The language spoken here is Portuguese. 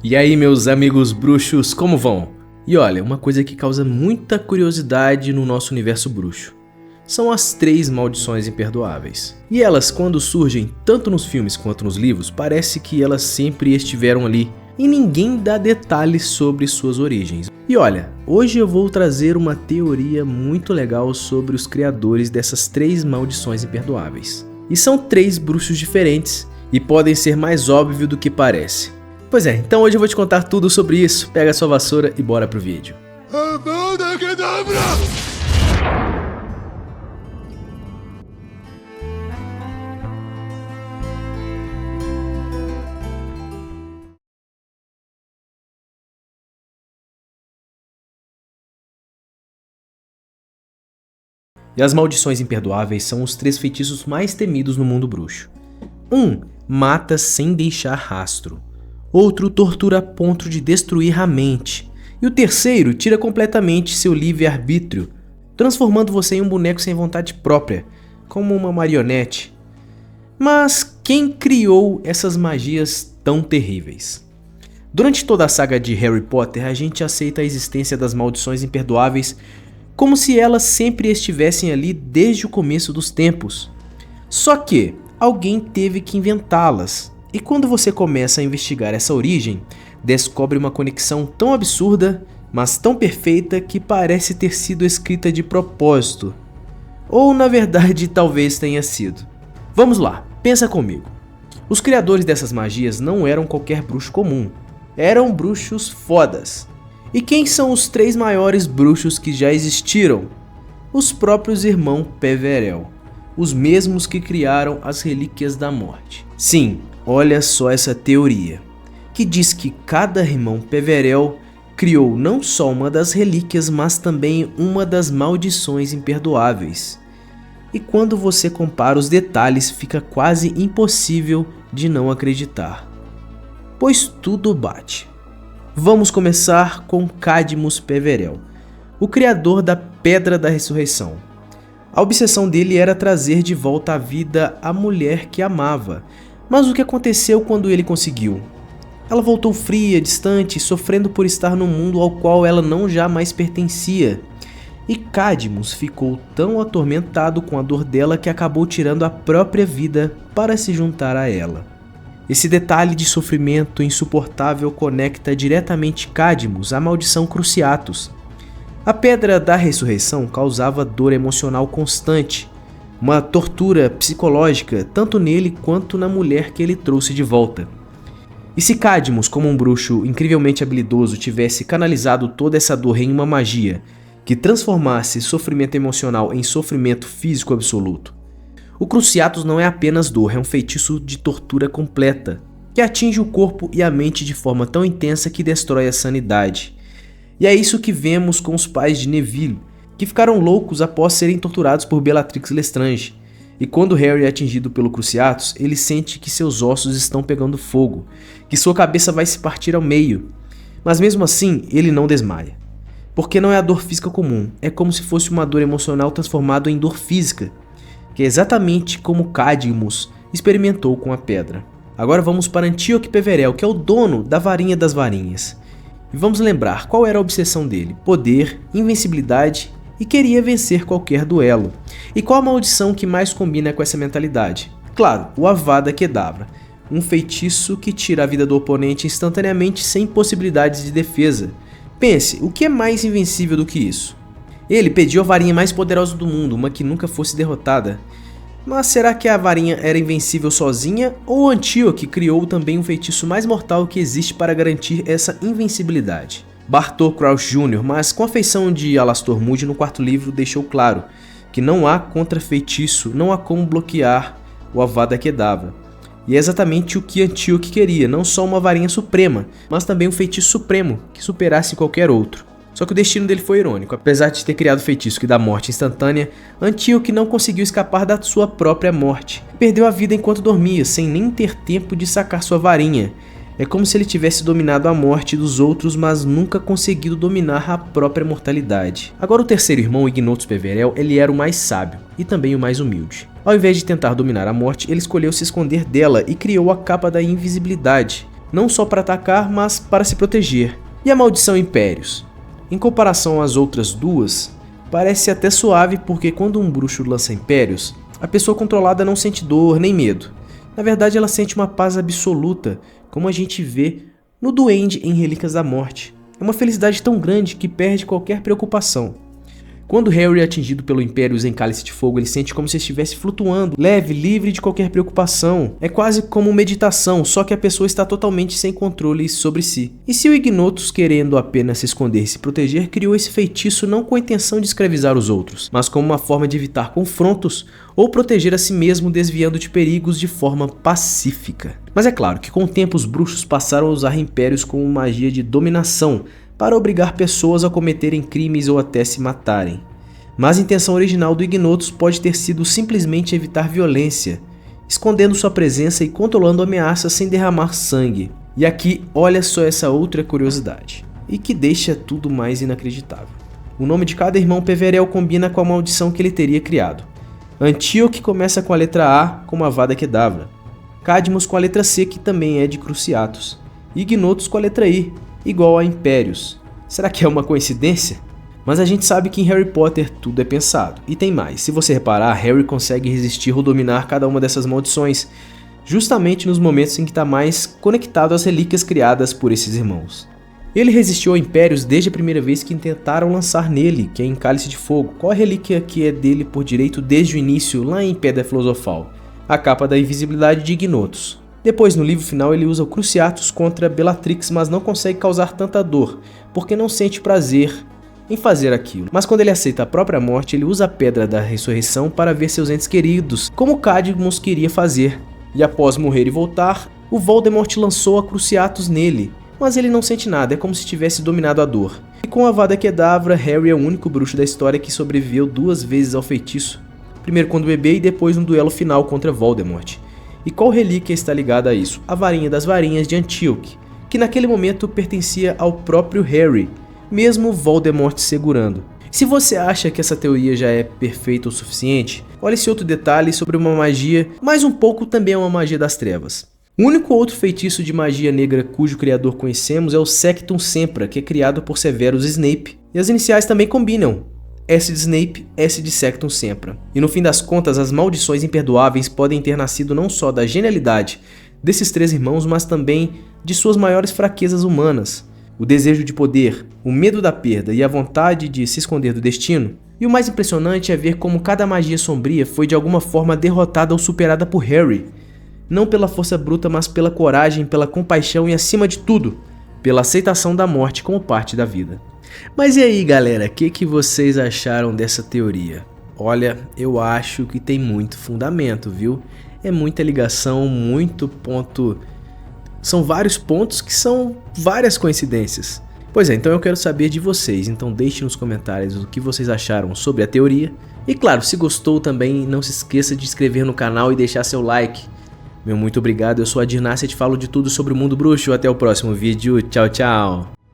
E aí, meus amigos bruxos, como vão? E olha, uma coisa que causa muita curiosidade no nosso universo bruxo são as 3 maldições imperdoáveis. E elas, quando surgem tanto nos filmes quanto nos livros, parece que elas sempre estiveram ali e ninguém dá detalhes sobre suas origens. E olha, hoje eu vou trazer uma teoria muito legal sobre os criadores dessas 3 maldições imperdoáveis. E são 3 bruxos diferentes e podem ser mais óbvio do que parece. Pois é, então hoje eu vou te contar tudo sobre isso. Pega a sua vassoura e bora pro vídeo. Avada Kedavra! E as maldições imperdoáveis são os 3 feitiços mais temidos no mundo bruxo. 1. Mata sem deixar rastro. Outro tortura a ponto de destruir a mente. E o terceiro tira completamente seu livre-arbítrio, transformando você em um boneco sem vontade própria, como uma marionete. Mas quem criou essas magias tão terríveis? Durante toda a saga de Harry Potter, a gente aceita a existência das maldições imperdoáveis como se elas sempre estivessem ali desde o começo dos tempos. Só que alguém teve que inventá-las. E quando você começa a investigar essa origem, descobre uma conexão tão absurda, mas tão perfeita que parece ter sido escrita de propósito. Ou na verdade talvez tenha sido. Vamos lá, pensa comigo. Os criadores dessas magias não eram qualquer bruxo comum. Eram bruxos fodas. E quem são os 3 maiores bruxos que já existiram? Os próprios irmãos Peverell. Os mesmos que criaram as Relíquias da Morte. Sim, olha só essa teoria, que diz que cada irmão Peverell criou não só uma das relíquias, mas também uma das maldições imperdoáveis. E quando você compara os detalhes, fica quase impossível de não acreditar, pois tudo bate. Vamos começar com Cadmus Peverell, o criador da Pedra da Ressurreição. A obsessão dele era trazer de volta à vida a mulher que amava. Mas o que aconteceu quando ele conseguiu? Ela voltou fria, distante, sofrendo por estar num mundo ao qual ela não jamais pertencia. E Cadmus ficou tão atormentado com a dor dela que acabou tirando a própria vida para se juntar a ela. Esse detalhe de sofrimento insuportável conecta diretamente Cadmus à maldição Cruciatus. A Pedra da Ressurreição causava dor emocional constante, uma tortura psicológica tanto nele quanto na mulher que ele trouxe de volta. E se Cadmus, como um bruxo incrivelmente habilidoso, tivesse canalizado toda essa dor em uma magia que transformasse sofrimento emocional em sofrimento físico absoluto? O Cruciatus não é apenas dor, é um feitiço de tortura completa, que atinge o corpo e a mente de forma tão intensa que destrói a sanidade. E é isso que vemos com os pais de Neville, que ficaram loucos após serem torturados por Bellatrix Lestrange. E quando Harry é atingido pelo Cruciatus, ele sente que seus ossos estão pegando fogo, que sua cabeça vai se partir ao meio. Mas mesmo assim, ele não desmaia. Porque não é a dor física comum, é como se fosse uma dor emocional transformada em dor física, que é exatamente como Cadmus experimentou com a pedra. Agora vamos para Antioque Peverell, que é o dono da Varinha das Varinhas. E vamos lembrar qual era a obsessão dele: poder, invencibilidade e queria vencer qualquer duelo. E qual a maldição que mais combina com essa mentalidade? Claro, o Avada Kedavra, um feitiço que tira a vida do oponente instantaneamente sem possibilidades de defesa. Pense, o que é mais invencível do que isso? Ele pediu a varinha mais poderosa do mundo, uma que nunca fosse derrotada. Mas será que a varinha era invencível sozinha, ou Antioque criou também um feitiço mais mortal que existe para garantir essa invencibilidade? Bartol Crouch Jr., mas com a feição de Alastor Moody no 4º livro, deixou claro que não há contra-feitiço, não há como bloquear o Avada Kedavra. E é exatamente o que Antioque queria, não só uma varinha suprema, mas também um feitiço supremo que superasse qualquer outro. Só que o destino dele foi irônico. Apesar de ter criado o feitiço que dá morte instantânea, Antioque não conseguiu escapar da sua própria morte. Perdeu a vida enquanto dormia, sem nem ter tempo de sacar sua varinha. É como se ele tivesse dominado a morte dos outros, mas nunca conseguido dominar a própria mortalidade. Agora o terceiro irmão, Ignotus Peverell, ele era o mais sábio e também o mais humilde. Ao invés de tentar dominar a morte, ele escolheu se esconder dela e criou a capa da invisibilidade. não só para atacar, mas para se proteger. E a maldição Impérios? Em comparação às outras duas, parece até suave porque quando um bruxo lança Impérios, a pessoa controlada não sente dor nem medo. Na verdade, ela sente uma paz absoluta, como a gente vê no Duende em Relíquias da Morte. É uma felicidade tão grande que perde qualquer preocupação. Quando Harry é atingido pelo Impérios em Cálice de Fogo, ele sente como se estivesse flutuando, leve, livre de qualquer preocupação. É quase como meditação, só que a pessoa está totalmente sem controle sobre si. E se o Ignotus, querendo apenas se esconder e se proteger, criou esse feitiço não com a intenção de escravizar os outros, mas como uma forma de evitar confrontos ou proteger a si mesmo desviando de perigos de forma pacífica. Mas é claro que com o tempo os bruxos passaram a usar Impérios como magia de dominação, para obrigar pessoas a cometerem crimes ou até se matarem. Mas a intenção original do Ignotus pode ter sido simplesmente evitar violência, escondendo sua presença e controlando ameaças sem derramar sangue. E aqui, olha só essa outra curiosidade, e que deixa tudo mais inacreditável. O nome de cada irmão Peverell combina com a maldição que ele teria criado. Antioque começa com a letra A, como Avada Kedavra. Cadmus com a letra C, que também é de Cruciatus. E Ignotus com a letra I, igual a Impérios. Será que é uma coincidência? Mas a gente sabe que em Harry Potter tudo é pensado. E tem mais, se você reparar, Harry consegue resistir ou dominar cada uma dessas maldições, justamente nos momentos em que está mais conectado às relíquias criadas por esses irmãos. Ele resistiu ao Impérios desde a primeira vez que tentaram lançar nele, que é em Cálice de Fogo. Qual a relíquia que é dele por direito desde o início, lá em Pedra Filosofal? A capa da invisibilidade de Ignotus. Depois, no livro final, ele usa o Cruciatus contra Bellatrix, mas não consegue causar tanta dor, porque não sente prazer em fazer aquilo. Mas quando ele aceita a própria morte, ele usa a Pedra da Ressurreição para ver seus entes queridos, como Cadmus queria fazer. E após morrer e voltar, o Voldemort lançou a Cruciatus nele, mas ele não sente nada, é como se tivesse dominado a dor. E com a Avada Kedavra, Harry é o único bruxo da história que sobreviveu 2 vezes ao feitiço. Primeiro quando bebê e depois no duelo final contra Voldemort. E qual relíquia está ligada a isso? A varinha das varinhas de Antioque, que naquele momento pertencia ao próprio Harry, mesmo Voldemort segurando. Se você acha que essa teoria já é perfeita o suficiente, olha esse outro detalhe sobre uma magia, mas um pouco também é uma magia das trevas. O único outro feitiço de magia negra cujo criador conhecemos é o Sectum Sempra, que é criado por Severus Snape, e as iniciais também combinam. S de Snape, S de Sectum Sempra. E no fim das contas, as maldições imperdoáveis podem ter nascido não só da genialidade desses 3 irmãos, mas também de suas maiores fraquezas humanas. O desejo de poder, o medo da perda e a vontade de se esconder do destino. E o mais impressionante é ver como cada magia sombria foi de alguma forma derrotada ou superada por Harry. Não pela força bruta, mas pela coragem, pela compaixão e, acima de tudo, pela aceitação da morte como parte da vida. Mas e aí, galera, o que vocês acharam dessa teoria? Olha, eu acho que tem muito fundamento, viu? É muita ligação, muito ponto. São vários pontos que são várias coincidências. Pois é, então eu quero saber de vocês, então deixem nos comentários o que vocês acharam sobre a teoria. E claro, se gostou também, não se esqueça de se inscrever no canal e deixar seu like. Meu muito obrigado, eu sou a Dirnácia e te falo de tudo sobre o mundo bruxo. Até o próximo vídeo, tchau, tchau!